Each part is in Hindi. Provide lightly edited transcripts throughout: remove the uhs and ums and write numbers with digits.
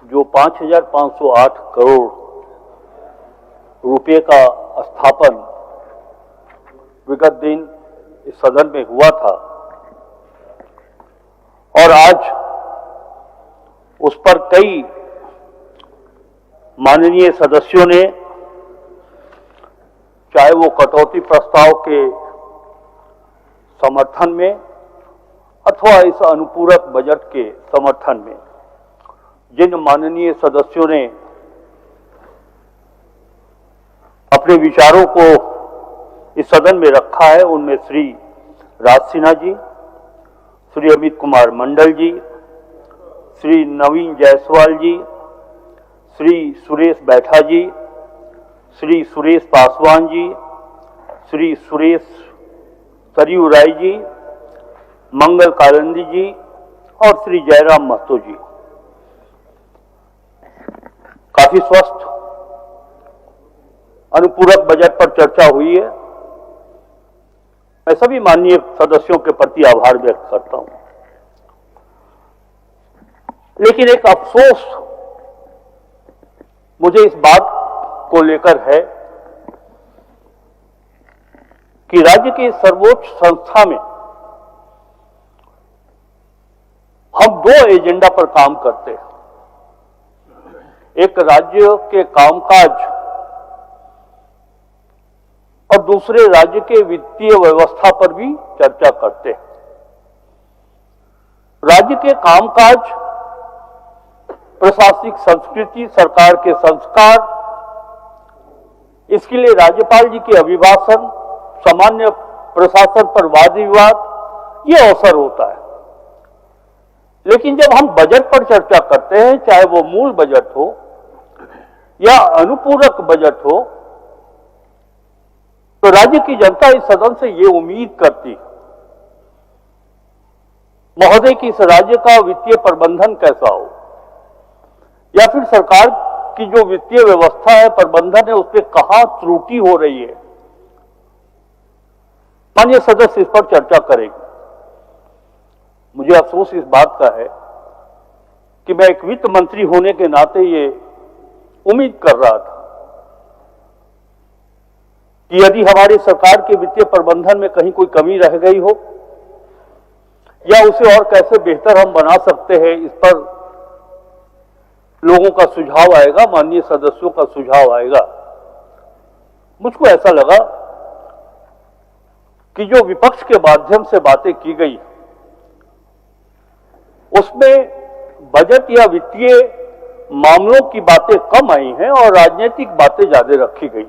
जो 5,508 करोड़ रुपए का स्थापन विगत दिन इस सदन में हुआ था और आज उस पर कई माननीय सदस्यों ने, चाहे वो कटौती प्रस्ताव के समर्थन में अथवा इस अनुपूरक बजट के समर्थन में, जिन माननीय सदस्यों ने अपने विचारों को इस सदन में रखा है, उनमें श्री राज सिन्हा जी, श्री अमित कुमार मंडल जी, श्री नवीन जायसवाल जी, श्री सुरेश बैठा जी, श्री सुरेश पासवान जी, श्री सुरेश सरयू राय जी, मंगल कालंदी जी और श्री जयराम महतो जी। काफी स्वस्थ अनुपूरक बजट पर चर्चा हुई है। मैं सभी माननीय सदस्यों के प्रति आभार व्यक्त करता हूं, लेकिन एक अफसोस मुझे इस बात को लेकर है कि राज्य की सर्वोच्च संस्था में हम दो एजेंडा पर काम करते हैं। एक राज्य के कामकाज और दूसरे राज्य के वित्तीय व्यवस्था पर भी चर्चा करते हैं। राज्य के कामकाज, प्रशासनिक संस्कृति, सरकार के संस्कार, इसके लिए राज्यपाल जी के अभिभाषण, सामान्य प्रशासन पर वाद विवाद, ये अवसर होता है। लेकिन जब हम बजट पर चर्चा करते हैं, चाहे वो मूल बजट हो या अनुपूरक बजट हो, तो राज्य की जनता इस सदन से ये उम्मीद करती महोदय कि इस राज्य का वित्तीय प्रबंधन कैसा हो, या फिर सरकार की जो वित्तीय व्यवस्था है, प्रबंधन है, उसमें कहां त्रुटि हो रही है। माननीय सदस्य इस पर चर्चा करेंगे। मुझे अफसोस इस बात का है कि मैं एक वित्त मंत्री होने के नाते ये उम्मीद कर रहा था कि यदि हमारी सरकार के वित्तीय प्रबंधन में कहीं कोई कमी रह गई हो या उसे और कैसे बेहतर हम बना सकते हैं, इस पर लोगों का सुझाव आएगा, माननीय सदस्यों का सुझाव आएगा। मुझको ऐसा लगा कि जो विपक्ष के माध्यम से बातें की गई उसमें बजट या वित्तीय मामलों की बातें कम आई हैं और राजनीतिक बातें ज्यादा रखी गई।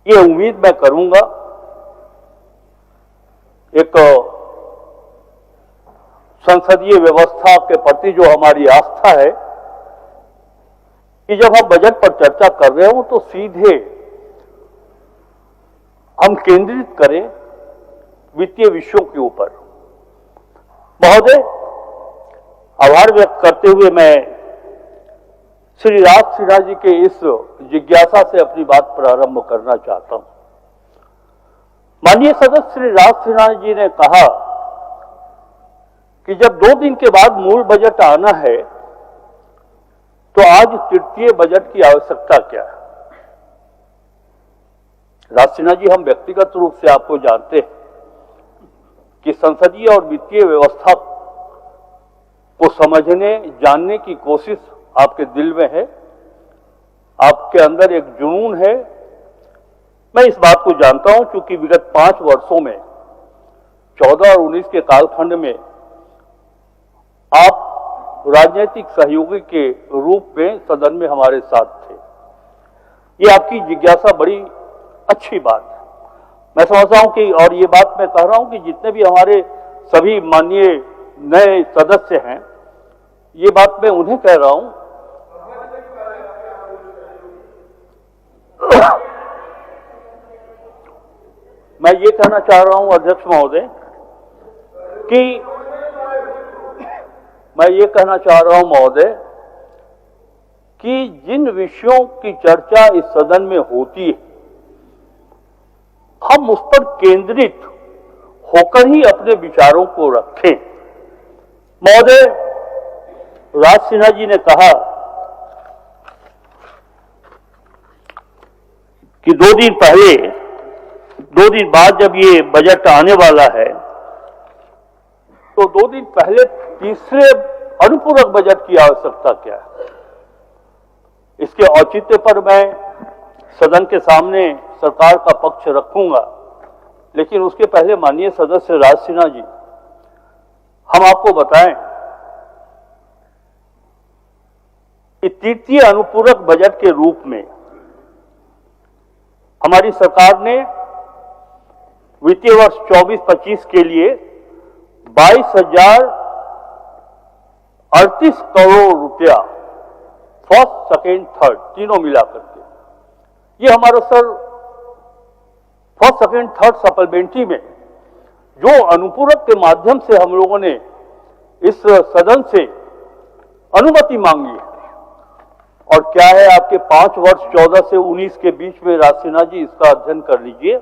ये उम्मीद मैं करूंगा एक संसदीय व्यवस्था के प्रति जो हमारी आस्था है कि जब हम बजट पर चर्चा कर रहे हो तो सीधे हम केंद्रित करें वित्तीय विषयों के ऊपर। महोदय, आभार व्यक्त करते हुए मैं श्री राज सिन्हा जी के इस जिज्ञासा से अपनी बात प्रारंभ करना चाहता हूं। माननीय सदस्य श्री राज सिन्हा जी ने कहा कि जब 2 दिन के बाद मूल बजट आना है तो आज तृतीय बजट की आवश्यकता क्या है। राज सिन्हा जी, हम व्यक्तिगत रूप से आपको जानते हैं कि संसदीय और वित्तीय व्यवस्था को समझने, जानने की कोशिश आपके दिल में है, आपके अंदर एक जुनून है। मैं इस बात को जानता हूं क्योंकि विगत 5 वर्षों में 14 और 19 के कालखंड में आप राजनीतिक सहयोगी के रूप में सदन में हमारे साथ थे। ये आपकी जिज्ञासा बड़ी अच्छी बात है। मैं समझता हूं कि, और ये बात मैं कह रहा हूं कि जितने भी हमारे सभी माननीय नए सदस्य हैं, ये बात मैं उन्हें कह रहा हूं मैं ये कहना चाह रहा हूं अध्यक्ष महोदय कि मैं ये कहना चाह रहा हूं महोदय कि जिन विषयों की चर्चा इस सदन में होती है, हम उस पर केंद्रित होकर ही अपने विचारों को रखें। महोदय, राज सिन्हा जी ने कहा कि 2 दिन बाद जब ये बजट आने वाला है तो 2 दिन पहले तीसरे अनुपूरक बजट की आवश्यकता क्या है। इसके औचित्य पर मैं सदन के सामने सरकार का पक्ष रखूंगा, लेकिन उसके पहले माननीय सदस्य राज सिन्हा जी, हम आपको बताएं कि तृतीय अनुपूरक बजट के रूप में हमारी सरकार ने वित्तीय वर्ष 24-25 के लिए 22,038 करोड़ रुपया फर्स्ट, सेकेंड, थर्ड तीनों मिलाकर के, ये हमारा sir first, second, third supplementary में जो अनुपूरक के माध्यम से हम लोगों ने इस सदन से अनुमति मांगी है। और क्या है आपके 5 वर्ष 14 से 19 के बीच में, राज सिन्हा जी इसका अध्ययन कर लीजिए।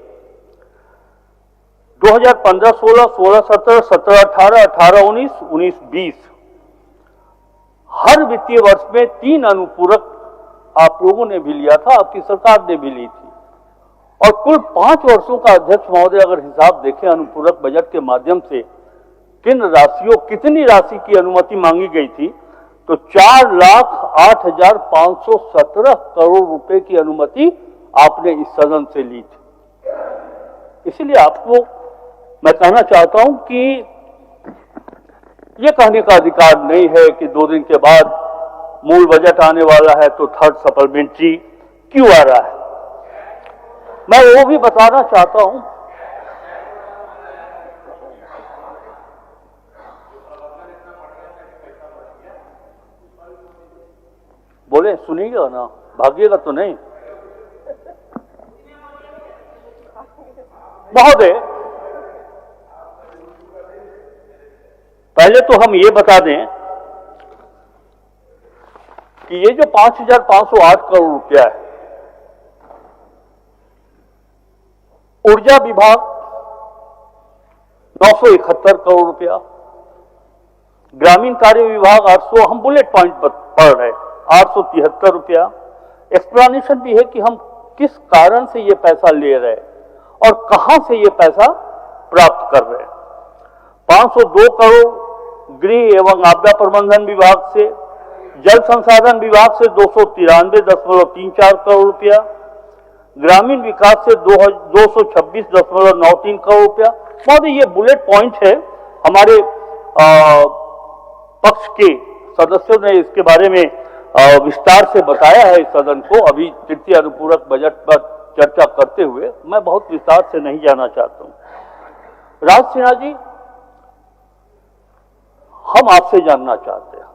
2015-16, 16-17, 17-18, 18-19, 19-20 हर वित्तीय वर्ष में 3 अनुपूरक आप लोगों ने भी लिया था, आपकी सरकार ने भी ली थी। और कुल 5 वर्षों का अध्यक्ष महोदय अगर हिसाब देखें अनुपूरक बजट के माध्यम से कितनी राशि की अनुमति मांगी गई थी, तो 4,08,517 करोड़ रुपए की अनुमति आपने इस सदन से ली थी। इसलिए आपको मैं कहना चाहता हूं कि यह कहने का अधिकार नहीं है कि 2 दिन के बाद मूल बजट आने वाला है तो थर्ड सप्लीमेंट्री क्यों आ रहा है। मैं वो भी बताना चाहता हूं बोले, सुनिएगा ना, भागिएगा तो नहीं। महोदय, पहले तो हम ये बता दें कि ये जो 5,508 करोड़ रुपया है, ऊर्जा विभाग 971 करोड़ रुपया, ग्रामीण कार्य विभाग 800, हम बुलेट पॉइंट पर पढ़ रहे, 873 रुपया। एक्सप्लेनेशन भी है कि हम किस कारण से ये पैसा ले रहे और कहां से ये पैसा प्राप्त कर रहे। 502 करोड़ गृह एवं आपदा प्रबंधन विभाग से, जल संसाधन विभाग से 293.34 करोड़ रुपया, ग्रामीण विकास से 226.93 करोड़ रुपया। महोदय, ये बुलेट पॉइंट है, हमारे पक्ष के सदस्यों ने इसके बारे में विस्तार से बताया है इस सदन को। अभी तृतीय अनुपूरक बजट पर चर्चा करते हुए मैं बहुत विस्तार से नहीं जाना चाहता हूं। राज सिन्हा जी, हम आपसे जानना चाहते हैं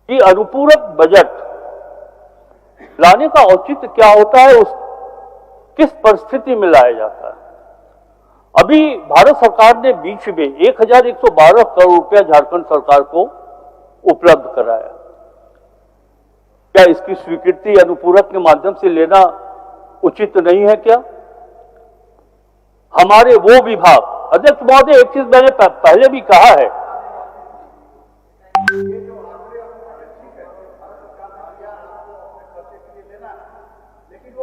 कि अनुपूरक बजट लाने का औचित्य क्या होता है, किस परिस्थिति में लाया जाता है। अभी भारत सरकार ने बीच में 1,112 करोड़ रुपया झारखंड सरकार को उपलब्ध कराया। क्या इसकी स्वीकृति अनुपूरक के माध्यम से लेना उचित नहीं है क्या? हमारे वो विभाग, अध्यक्ष महोदय, एक चीज मैंने पहले भी कहा है,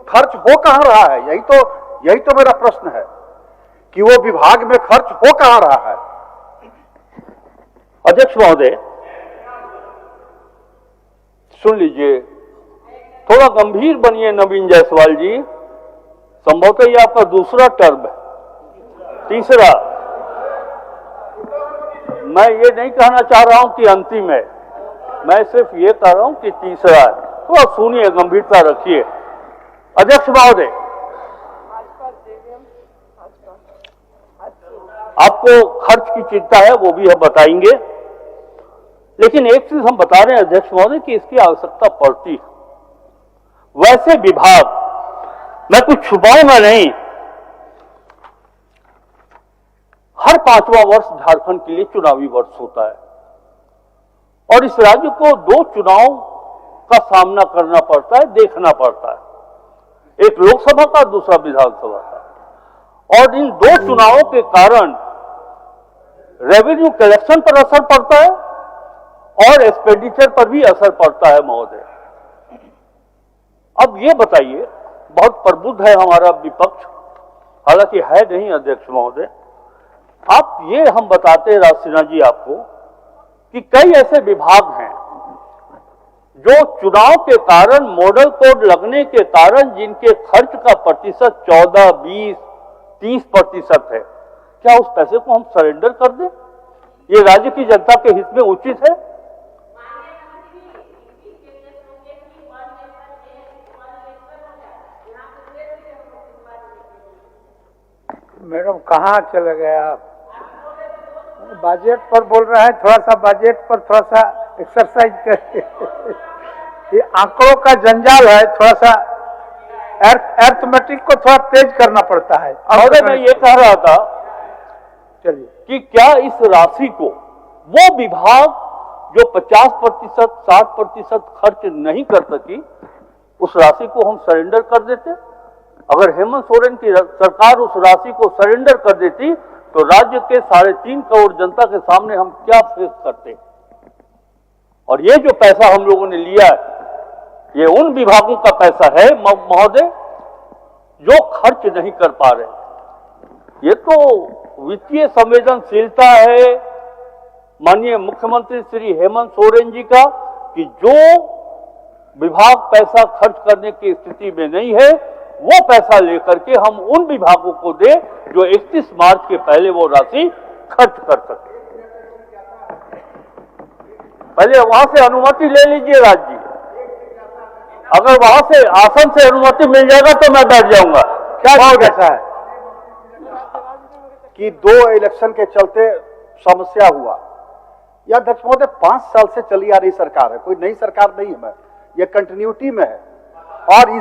खर्च हो कहां रहा है, यही तो मेरा प्रश्न है कि वो विभाग में खर्च हो कहां रहा है। अध्यक्ष महोदय, सुन लीजिए, थोड़ा गंभीर बनिए नवीन जायसवाल जी, संभवतः ये आपका दूसरा टर्म है, तीसरा। मैं ये नहीं कहना चाह रहा हूं कि अंतिम है, मैं सिर्फ ये कह रहा हूं कि तीसरा है। थोड़ा सुनिए, गंभीरता रखिए। अध्यक्ष महोदय, आपको खर्च की चिंता है, वो भी हम बताएंगे, लेकिन एक चीज हम बता रहे हैं अध्यक्ष महोदय कि इसकी आवश्यकता पड़ती है। वैसे विभाग, मैं कुछ छुपाऊंगा नहीं, हर 5वां वर्ष झारखंड के लिए चुनावी वर्ष होता है और इस राज्य को 2 चुनाव का सामना करना पड़ता है, देखना पड़ता है, एक लोकसभा का, दूसरा विधानसभा का। और इन 2 चुनावों के कारण रेवेन्यू कलेक्शन पर असर पड़ता है और एक्सपेंडिचर पर भी असर पड़ता है महोदय। अब ये बताइए, बहुत प्रबुद्ध है हमारा विपक्ष, हालांकि है नहीं अध्यक्ष महोदय, आप ये हम बताते हैं राज सिन्हा जी आपको कि कई ऐसे विभाग हैं जो चुनाव के कारण, मॉडल कोड लगने के कारण जिनके खर्च का प्रतिशत 14, 20, 30% है, क्या उस पैसे को हम सरेंडर कर दें? ये राज्य की जनता के हित में उचित है? मैडम कहाँ चले गए आप? बजट पर बोल रहे हैं, थोड़ा सा बजट पर थोड़ा सा एक्सरसाइज करिए। ये आंकड़ों का जंजाल है, थोड़ा सा अर्थमेटिक को थोड़ा तेज करना पड़ता है। महोदय मैं ये कह रहा था चलिए कि क्या इस राशि को वो विभाग जो 50%, 60% खर्च नहीं कर सकी, उस राशि को हम सरेंडर कर देते? अगर हेमंत सोरेन की सरकार उस राशि को सरेंडर कर देती तो राज्य के 3.5 करोड़ जनता के सामने हम क्या फेस करते? और ये जो पैसा हम लोगों ने लिया है, ये उन विभागों का पैसा है महोदय जो खर्च नहीं कर पा रहे। ये तो वित्तीय संवेदनशीलता है माननीय मुख्यमंत्री श्री हेमंत सोरेन जी का कि जो विभाग पैसा खर्च करने की स्थिति में नहीं है, वो पैसा लेकर के हम उन विभागों को दे जो 31 मार्च के पहले वो राशि खर्च कर सके। पहले वहां से अनुमति ले लीजिए राज्य जी, अगर वहां से आसन से अनुमति मिल जाएगा तो मैं बैठ जाऊंगा। क्या कैसा है कि 2 इलेक्शन के चलते समस्या हुआ? यह अध्यक्ष महोदय 5 साल से चली आ रही सरकार है, कोई नई सरकार नहीं है, यह कंटिन्यूटी में है। और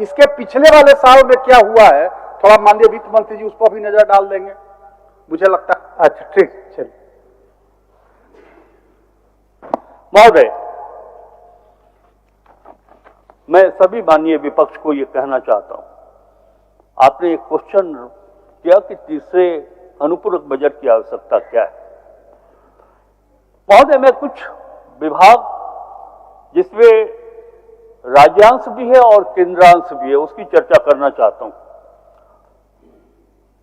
इसके पिछले वाले साल में क्या हुआ है, थोड़ा माननीय वित्त मंत्री जी उस पर भी नजर डाल देंगे, मुझे लगता है। अच्छा ठीक, चलिए। महोदय मैं सभी माननीय विपक्ष को यह कहना चाहता हूं, आपने एक क्वेश्चन किया कि तीसरे अनुपूरक बजट की आवश्यकता क्या है। महोदय मैं कुछ विभाग जिसमें राज्यांश भी है और केंद्रांश भी है उसकी चर्चा करना चाहता हूं।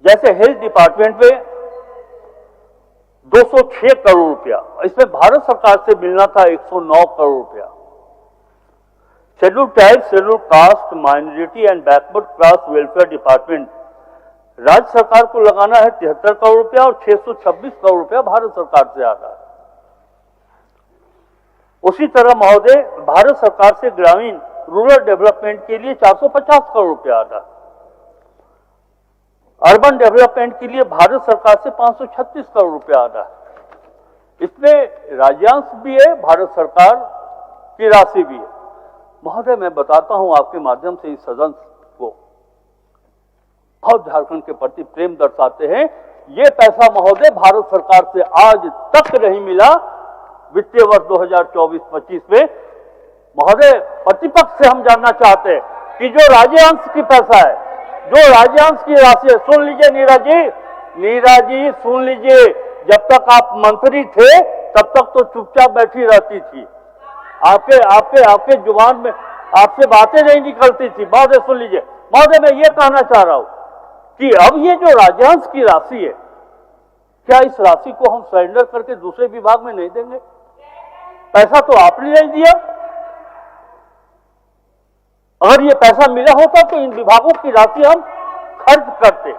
जैसे हेल्थ डिपार्टमेंट में 206 करोड़ रुपया, इसमें भारत सरकार से मिलना था 109 करोड़ रुपया। Schedule tribe, schedule caste, minority and backward class welfare department राज्य सरकार को लगाना है 73 करोड़ रुपया और 626 करोड़ रुपया भारत सरकार से आ रहा है। उसी तरह महोदय भारत सरकार से ग्रामीण रूरल डेवलपमेंट के लिए 450 करोड़ रुपया आ रहा है। अर्बन डेवलपमेंट के लिए भारत सरकार से 536 करोड़ रुपया आ रहा है। इसमें राज्यांश भी है, भारत सरकार की राशि भी है। महोदय मैं बताता हूं आपके माध्यम से इस सदन को, बहुत झारखंड के प्रति प्रेम दर्शाते हैं। ये पैसा महोदय भारत सरकार से आज तक नहीं मिला वित्तीय वर्ष 2024-25 में। महोदय प्रतिपक्ष से हम जानना चाहते हैं कि जो राज्यांश की पैसा है, जो राज्यांश की राशि है, सुन लीजिए नीरा जी सुन लीजिए, जब तक आप मंत्री थे तब तक तो चुपचाप बैठी रहती थी, आपके जुबान में आपसे बातें नहीं निकलती थी। महोदय सुन लीजिए, महोदय मैं ये कहना चाह रहा हूं कि अब ये जो राज्यांश की राशि है, क्या इस राशि को हम सरेंडर करके दूसरे विभाग में नहीं देंगे? पैसा तो आपने नहीं दिया। अगर ये पैसा मिला होता तो इन विभागों की राशि हम खर्च करते।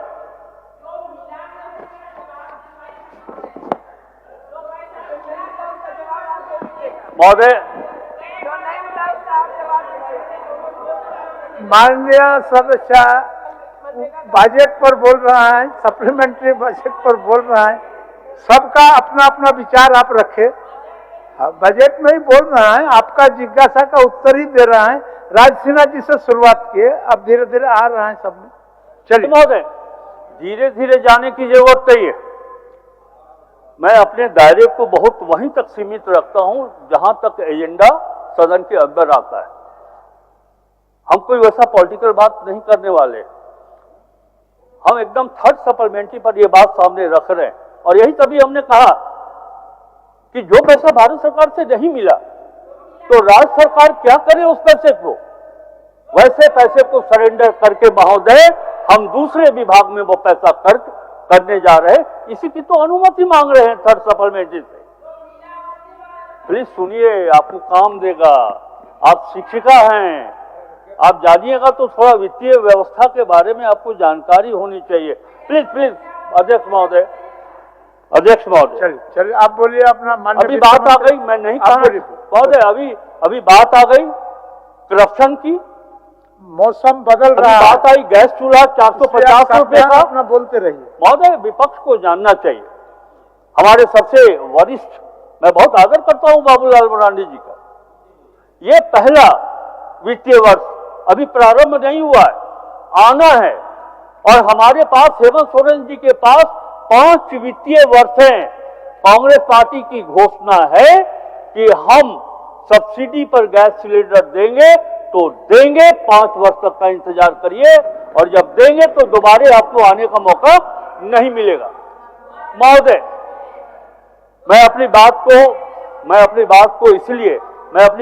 महोदय माननीय सदस्य बजट पर बोल रहा है, सप्लीमेंट्री बजट पर बोल रहा है, सबका अपना अपना विचार आप रखे। बजट में ही बोल रहा है, आपका जिज्ञासा का उत्तर ही दे रहा है। राज सिन्हा जी से शुरुआत किए, अब धीरे धीरे आ रहा है सब में। चलिए महोदय, धीरे धीरे जाने की जरूरत नहीं है। मैं अपने दायरे को बहुत वहीं तक सीमित रखता हूं जहां तक एजेंडा सदन के अंदर आता है। हम कोई वैसा पॉलिटिकल बात नहीं करने वाले, हम एकदम थर्ड सप्लीमेंट्री पर यह बात सामने रख रहे हैं। और यही तभी हमने कहा कि जो पैसा भारत सरकार से नहीं मिला तो राज्य सरकार क्या करे उस पैसे को, वैसे पैसे को सरेंडर करके महोदय हम दूसरे विभाग में वो पैसा खर्च करने जा रहे हैं, इसी की तो अनुमति मांग रहे हैं थर्ड सप्लीमेंट्री से। प्लीज सुनिए, आपको काम देगा। आप शिक्षिका हैं, आप जानिएगा तो थोड़ा वित्तीय व्यवस्था के बारे में आपको जानकारी होनी चाहिए। प्लीज प्लीज अध्यक्ष महोदय, अध्यक्ष महोदय चलिए आप बोलिए अपना माननीय। अभी बात आ गई, मैं नहीं कहना महोदय, अभी बात आ गई करप्शन की, मौसम बदल रहा है, बात आई गैस चूल्हा 450 रुपए का। अपना बोलते रहिए महोदय, विपक्ष को जानना चाहिए, हमारे सबसे वरिष्ठ, मैं बहुत आदर करता हूं बाबूलाल मरांडी जी का, ये पहला वित्तीय वर्ष अभी प्रारंभ नहीं हुआ है, आना है, और हमारे पास हेमंत सोरेन जी के पास 5 वित्तीय वर्ष हैं। कांग्रेस पार्टी की घोषणा है कि हम सब्सिडी पर गैस सिलेंडर देंगे तो देंगे, 5 वर्ष तक का इंतजार करिए, और जब देंगे तो दोबारा आपको आने का मौका नहीं मिलेगा। महोदय, मैं अपनी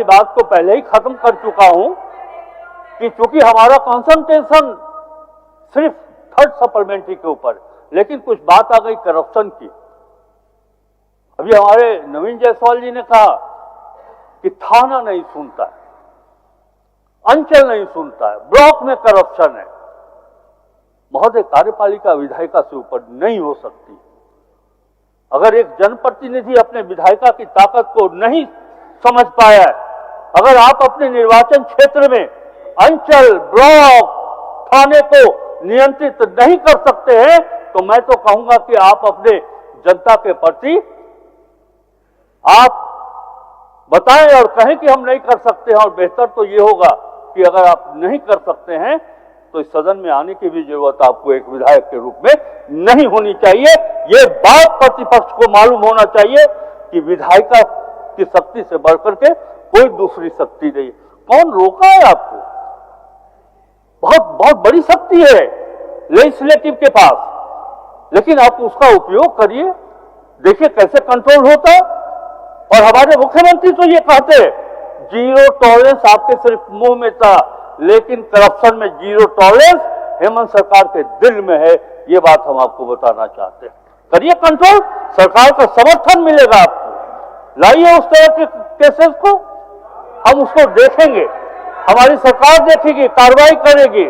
बात को पहले ही खत्म कर चुका हूं कि चूंकि हमारा कंसंट्रेशन सिर्फ थर्ड सप्लीमेंट्री के ऊपर, लेकिन कुछ बात आ गई करप्शन की। अभी हमारे नवीन जायसवाल जी ने कहा कि थाना नहीं सुनता है, अंचल नहीं सुनता है, ब्लॉक में करप्शन है। महोदय, कार्यपालिका विधायिका से ऊपर नहीं हो सकती। अगर एक जनप्रतिनिधि अपने विधायिका की ताकत को नहीं समझ पाया है, अगर आप अपने निर्वाचन क्षेत्र में अंचल, ब्लॉक, थाने को नियंत्रित नहीं कर सकते हैं, तो मैं तो कहूंगा कि आप अपने जनता के प्रति आप बताएं और कहें कि हम नहीं कर सकते हैं। और बेहतर तो ये होगा कि अगर आप नहीं कर सकते हैं तो इस सदन में आने की भी जरूरत आपको एक विधायक के रूप में नहीं होनी चाहिए। ये बात प्रतिपक्ष को मालूम होना चाहिए कि विधायिका की शक्ति से बढ़कर के कोई दूसरी शक्ति नहीं। कौन रोका है आपको? बहुत बड़ी शक्ति है लेजिस्लेटिव के पास, लेकिन आप उसका उपयोग करिए। देखिए कैसे कंट्रोल होता है। और हमारे मुख्यमंत्री तो ये कहते हैं जीरो टॉलरेंस आपके सिर्फ मुंह में था, लेकिन करप्शन में जीरो टॉलरेंस हेमंत सरकार के दिल में है। ये बात हम आपको बताना चाहते हैं। करिए कंट्रोल, सरकार का समर्थन मिलेगा आपको। लाइए उस तरह के केसेस को, हम उसको देखेंगे, हमारी सरकार देखेगी, कार्रवाई करेगी।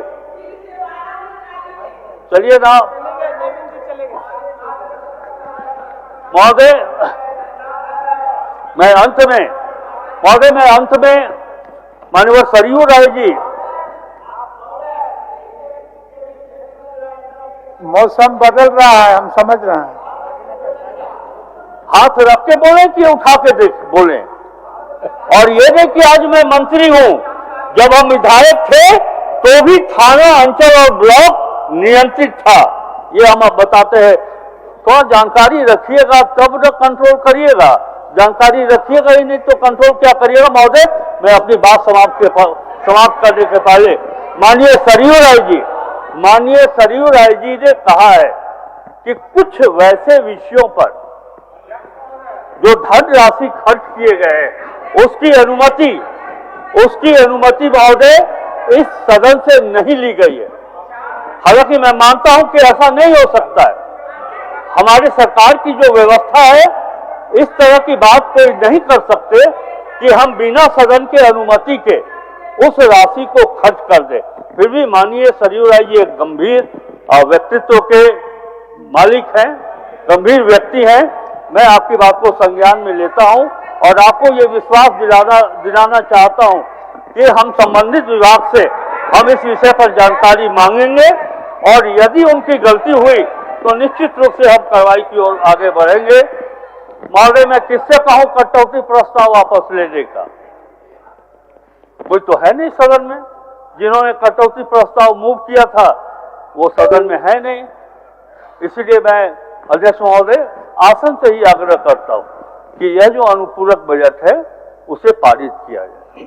चलिए ना महोदय, मैं अंत में माननीय सरयू राय जी, मौसम बदल रहा है, हम समझ रहे हैं। हाथ रख के बोले कि उठा के देख बोले। और ये नहीं कि आज मैं मंत्री हूं, जब हम विधायक थे तो भी थाना, अंचल और ब्लॉक नियंत्रित था। ये हम अब बताते हैं। थोड़ा जानकारी रखिएगा तब न कंट्रोल करिएगा। जानकारी रखिएगा ही नहीं तो कंट्रोल क्या करिएगा। महोदय, मैं अपनी बात समाप्त करने के पहले माननीय सरयू राय जी ने कहा है कि कुछ वैसे विषयों पर जो धन राशि खर्च किए गए हैं उसकी अनुमति महोदय इस सदन से नहीं ली गई है। हालांकि मैं मानता हूं कि ऐसा नहीं हो सकता है। हमारी सरकार की जो व्यवस्था है, इस तरह की बात कोई नहीं कर सकते कि हम बिना सदन के अनुमति के उस राशि को खर्च कर दे। फिर भी माननीय सरयू राय जी एक गंभीर व्यक्तित्व के मालिक हैं, गंभीर व्यक्ति हैं। मैं आपकी बात को संज्ञान में लेता हूं और आपको ये विश्वास दिलाना चाहता हूं कि हम संबंधित विभाग से हम इस विषय पर जानकारी मांगेंगे, और यदि उनकी गलती हुई तो निश्चित रूप से हम कार्रवाई की ओर आगे बढ़ेंगे। महोदय, मैं किससे कहूं कटौती प्रस्ताव वापस लेने का? कोई तो है नहीं सदन में जिन्होंने कटौती प्रस्ताव मूव किया था, वो सदन में है नहीं। इसलिए मैं अध्यक्ष महोदय आसन से ही आग्रह करता हूं कि यह जो अनुपूरक बजट है उसे पारित किया जाए।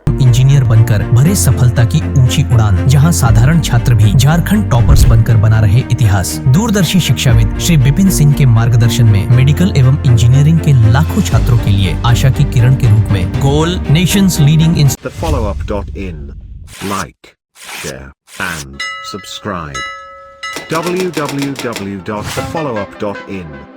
इंजीनियर बनकर भरे सफलता की ऊंची उड़ान, जहां साधारण छात्र भी झारखंड टॉपर्स बनकर बना रहे इतिहास। दूरदर्शी शिक्षाविद श्री विपिन सिंह के मार्गदर्शन में मेडिकल एवं इंजीनियरिंग के लाखों छात्रों के लिए आशा की किरण के रूप में गोल nations leading thefollowup.in. Like, share, and subscribe. www.thefollowup.in